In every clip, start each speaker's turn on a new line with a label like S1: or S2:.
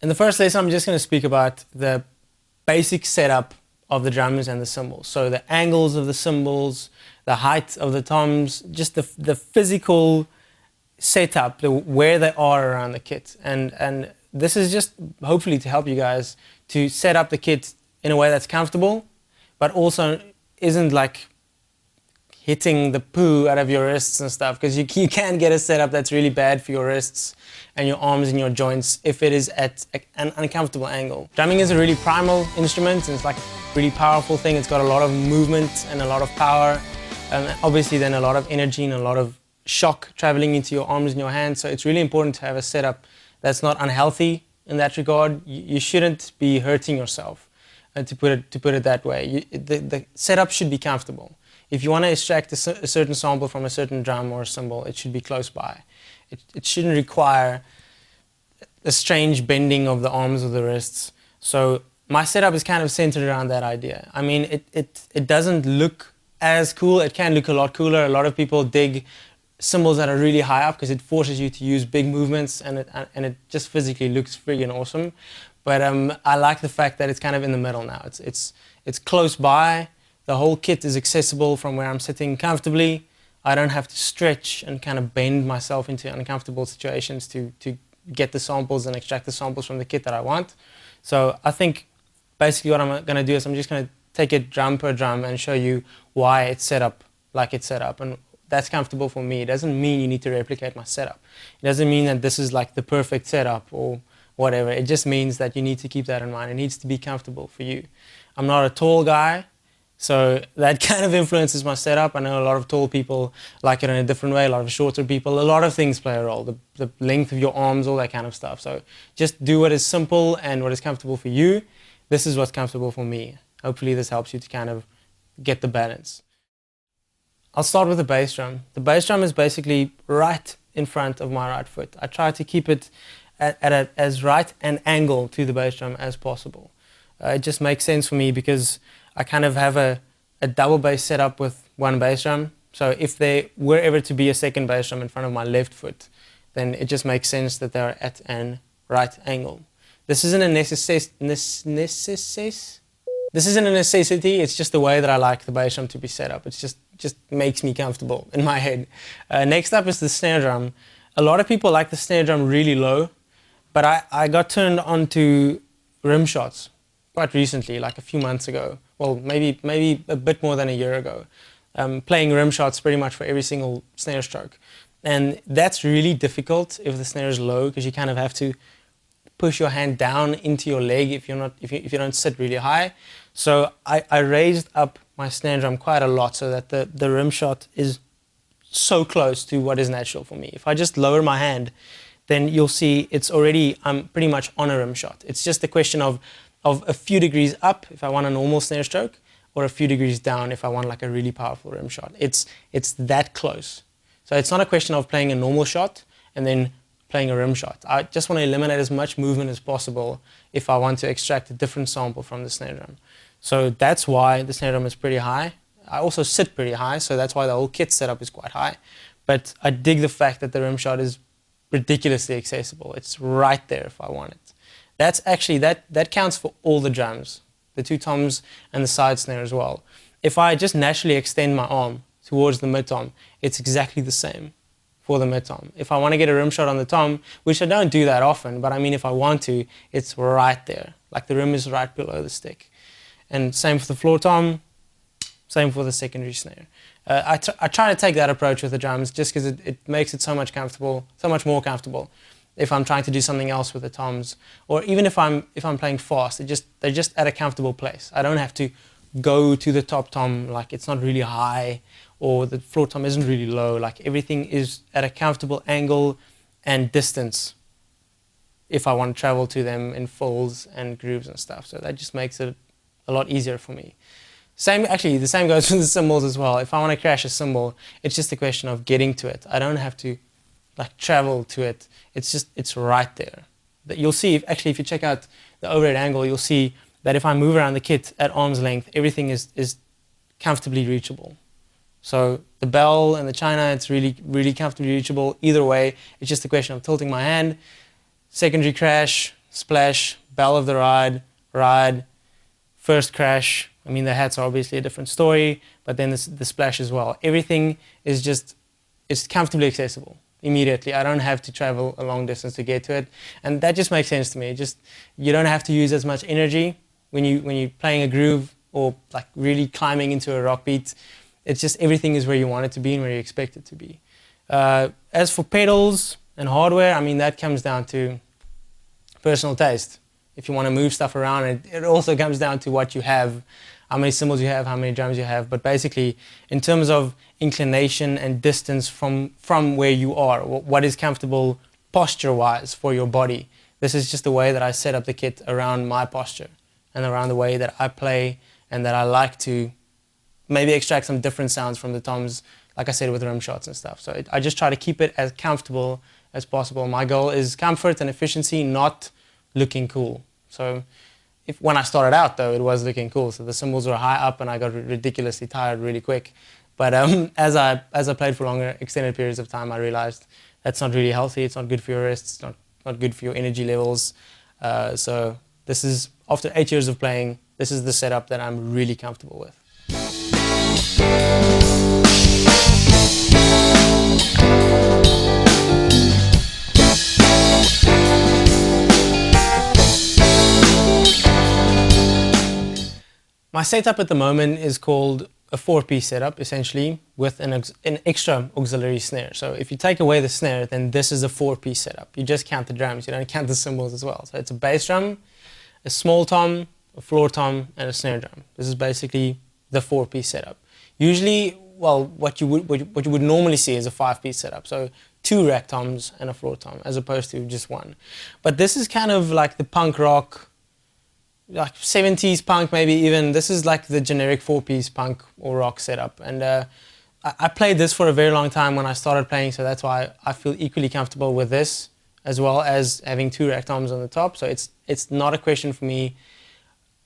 S1: In the first lesson, I'm just going to speak about the basic setup of the drums and the cymbals. So the angles of the cymbals, the height of the toms, just the physical setup, where they are around the kit. And this is just hopefully to help you guys to set up the kit in a way that's comfortable, but also isn't like hitting the poo out of your wrists and stuff, because you can get a setup that's really bad for your wrists and your arms and your joints if it is at an uncomfortable angle. Drumming is a really primal instrument, and it's like a really powerful thing. It's got a lot of movement and a lot of power, and obviously then a lot of energy and a lot of shock traveling into your arms and your hands. So it's really important to have a setup that's not unhealthy in that regard. You shouldn't be hurting yourself, to put it that way. The setup should be comfortable. If you want to extract a certain sample from a certain drum or a cymbal, it should be close by. It shouldn't require a strange bending of the arms or the wrists. So my setup is kind of centered around that idea. I mean, it doesn't look as cool. It can look a lot cooler. A lot of people dig cymbals that are really high up because it forces you to use big movements, and it just physically looks friggin' awesome. But I like the fact that it's kind of in the middle now. It's close by. The whole kit is accessible from where I'm sitting comfortably. I don't have to stretch and kind of bend myself into uncomfortable situations to get the samples and extract the samples from the kit that I want. So I think basically what I'm going to do is I'm just going to take it drum per drum and show you why it's set up like it's set up. And that's comfortable for me. It doesn't mean you need to replicate my setup. It doesn't mean that this is like the perfect setup or whatever. It just means that you need to keep that in mind. It needs to be comfortable for you. I'm not a tall guy, so that kind of influences my setup. I know a lot of tall people like it in a different way, a lot of shorter people. A lot of things play a role, the length of your arms, all that kind of stuff. So just do what is simple and what is comfortable for you. This is what's comfortable for me. Hopefully this helps you to kind of get the balance. I'll start with the bass drum. The bass drum is basically right in front of my right foot. I try to keep it at as right an angle to the bass drum as possible. It just makes sense for me because I kind of have a double bass setup with one bass drum. So if there were ever to be a second bass drum in front of my left foot, then it just makes sense that they're at an right angle. This isn't a necessity, it's just the way that I like the bass drum to be set up. It just makes me comfortable in my head. Next up is the snare drum. A lot of people like the snare drum really low, but I got turned on to rim shots quite recently, like a few months ago. Well, maybe a bit more than a year ago. Playing rim shots pretty much for every single snare stroke. And that's really difficult if the snare is low, because you kind of have to push your hand down into your leg if you don't sit really high. So I raised up my snare drum quite a lot so that the rim shot is so close to what is natural for me. If I just lower my hand, then you'll see I'm pretty much on a rim shot. It's just a question of a few degrees up if I want a normal snare stroke, or a few degrees down if I want like a really powerful rim shot. It's that close. So it's not a question of playing a normal shot and then playing a rim shot. I just want to eliminate as much movement as possible if I want to extract a different sample from the snare drum. So that's why the snare drum is pretty high. I also sit pretty high, so that's why the whole kit setup is quite high. But I dig the fact that the rim shot is ridiculously accessible. It's right there if I want it. That's actually, that counts for all the drums, the two toms and the side snare as well. If I just naturally extend my arm towards the mid tom, it's exactly the same for the mid tom. If I want to get a rim shot on the tom, which I don't do that often, but I mean if I want to, it's right there. Like the rim is right below the stick. And same for the floor tom, same for the secondary snare. I try to take that approach with the drums just because it makes it so much more comfortable. If I'm trying to do something else with the toms, or even if I'm playing fast, they're just at a comfortable place. I don't have to go to the top tom, like it's not really high, or the floor tom isn't really low. Like everything is at a comfortable angle and distance if I want to travel to them in fills and grooves and stuff. So that just makes it a lot easier for me. Actually, the same goes with the cymbals as well. If I want to crash a cymbal, it's just a question of getting to it. I don't have to like travel to it. It's right there. You'll see, if you check out the overhead angle, you'll see that if I move around the kit at arm's length, everything is comfortably reachable. So the bell and the china, it's really comfortably reachable. Either way, it's just a question of tilting my hand. Secondary crash, splash, bell of the ride, ride, first crash. I mean, the hats are obviously a different story, but then the splash as well. Everything is just, it's comfortably accessible immediately. I don't have to travel a long distance to get to it. And that just makes sense to me. Just, you don't have to use as much energy when you're playing a groove or like really climbing into a rock beat. It's just everything is where you want it to be and where you expect it to be. As for pedals and hardware, I mean, that comes down to personal taste. If you want to move stuff around, it also comes down to what you have, how many cymbals you have, how many drums you have. But basically, in terms of inclination and distance from where you are, what is comfortable posture-wise for your body, this is just the way that I set up the kit around my posture and around the way that I play and that I like to maybe extract some different sounds from the toms, like I said, with rim shots and stuff. So I just try to keep it as comfortable as possible. My goal is comfort and efficiency, not looking cool. So when I started out, though, it was looking cool. So the cymbals were high up and I got ridiculously tired really quick. But as I played for longer, extended periods of time, I realized that's not really healthy. It's not good for your wrists. It's not good for your energy levels. So this is, after 8 years of playing, this is the setup that I'm really comfortable with. My setup at the moment is called a 4-piece setup, essentially, with an extra auxiliary snare. So if you take away the snare, then this is a 4-piece setup. You just count the drums, you don't count the cymbals as well. So it's a bass drum, a small tom, a floor tom, and a snare drum. This is basically the 4-piece setup. Usually, well, what you would normally see is a 5-piece setup. So 2 rack toms and a floor tom, as opposed to just 1. But this is kind of like the punk rock, like 70s punk maybe even. This is like the generic 4-piece punk or rock setup. And I played this for a very long time when I started playing, so that's why I feel equally comfortable with this, as well as having 2 rack toms on the top. So it's not a question for me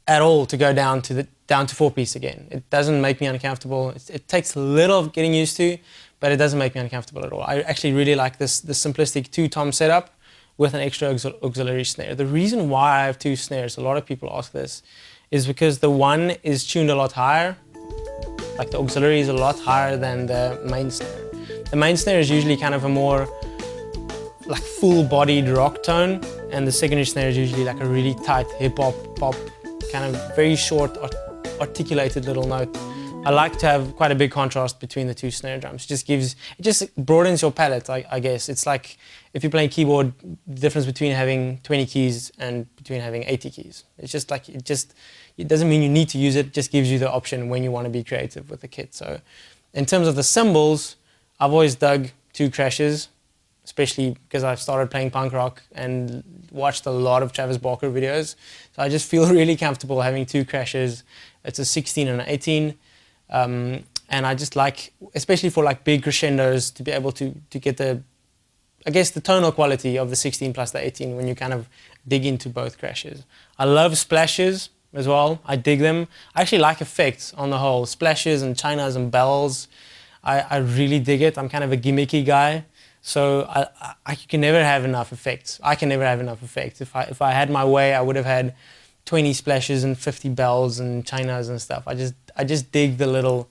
S1: at all to go down to 4-piece again. It doesn't make me uncomfortable. It takes a little of getting used to, but it doesn't make me uncomfortable at all. I actually really like this simplistic 2-tom setup with an extra auxiliary snare. The reason why I have 2 snares, a lot of people ask this, is because the one is tuned a lot higher. Like the auxiliary is a lot higher than the main snare. The main snare is usually kind of a more like full-bodied rock tone, and the secondary snare is usually like a really tight hip-hop, pop, kind of very short, articulated little note. I like to have quite a big contrast between the 2 snare drums. It just broadens your palette, I guess. It's like if you're playing keyboard, the difference between having 20 keys and between having 80 keys. It's just like, it doesn't mean you need to use it, just gives you the option when you want to be creative with the kit. So in terms of the cymbals, I've always dug 2 crashes, especially because I've started playing punk rock and watched a lot of Travis Barker videos. So I just feel really comfortable having 2 crashes. It's a 16 and an 18. And I just like, especially for like big crescendos, to be able to get the, I guess, the tonal quality of the 16 plus the 18 when you kind of dig into both crashes. I love splashes as well. I dig them. I actually like effects on the whole. Splashes and chinas and bells. I really dig it. I'm kind of a gimmicky guy. So I can never have enough effects. I can never have enough effects. If I had my way, I would have had 20 splashes and 50 bells and chinas and stuff. I just dig the little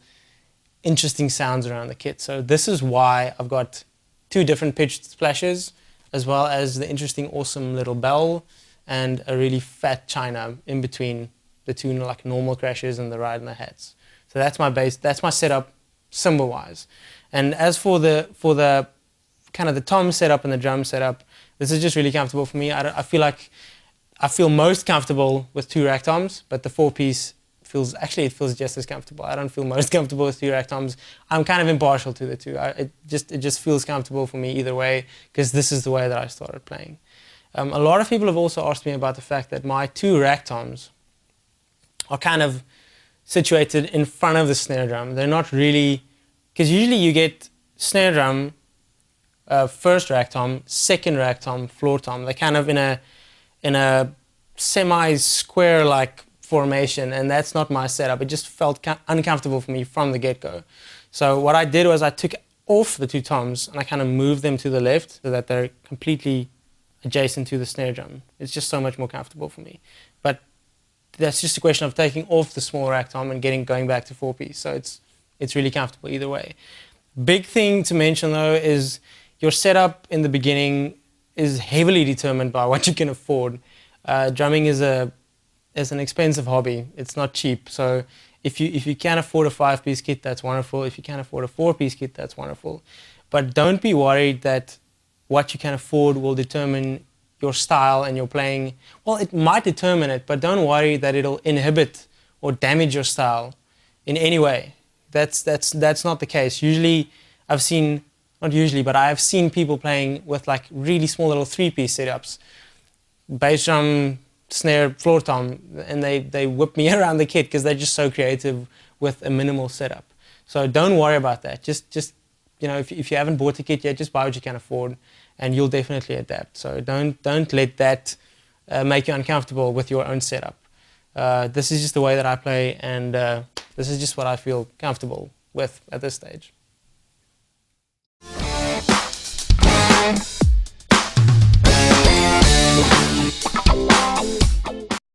S1: interesting sounds around the kit. So this is why I've got 2 different pitched splashes, as well as the interesting, awesome little bell and a really fat china in between the 2 like normal crashes and the ride and the hats. So that's my base. That's my setup, cymbal-wise. And as for the kind of the tom setup and the drum setup, this is just really comfortable for me. I feel most comfortable with 2 rack toms, but the 4-piece it feels just as comfortable. I don't feel most comfortable with 2 rack toms. I'm kind of impartial to the 2. It just feels comfortable for me either way, because this is the way that I started playing. A lot of people have also asked me about the fact that my 2 rack toms are kind of situated in front of the snare drum. They're not really, because usually you get snare drum, first rack tom, second rack tom, floor tom. They're kind of in a semi-square like formation, and that's not my setup. It just felt uncomfortable for me from the get-go. So what I did was I took off the 2 toms and I kind of moved them to the left so that they're completely adjacent to the snare drum. It's just so much more comfortable for me. But that's just a question of taking off the small rack tom and going back to 4-piece. So it's really comfortable either way. Big thing to mention though is your setup in the beginning is heavily determined by what you can afford. Drumming is an expensive hobby. It's not cheap. So if you can afford a 5-piece kit, that's wonderful. If you can afford a 4-piece kit, that's wonderful. But don't be worried that what you can afford will determine your style and your playing. Well, it might determine it, but don't worry that it'll inhibit or damage your style in any way. That's not the case. Usually, I've seen, not usually, but I've seen people playing with like really small little 3-piece setups, bass drum, snare, floor tom, and they whip me around the kit because they're just so creative with a minimal setup. So don't worry about that. Just you know, if you haven't bought a kit yet, just buy what you can afford, and you'll definitely adapt. So don't let that make you uncomfortable with your own setup. This is just the way that I play, and this is just what I feel comfortable with at this stage.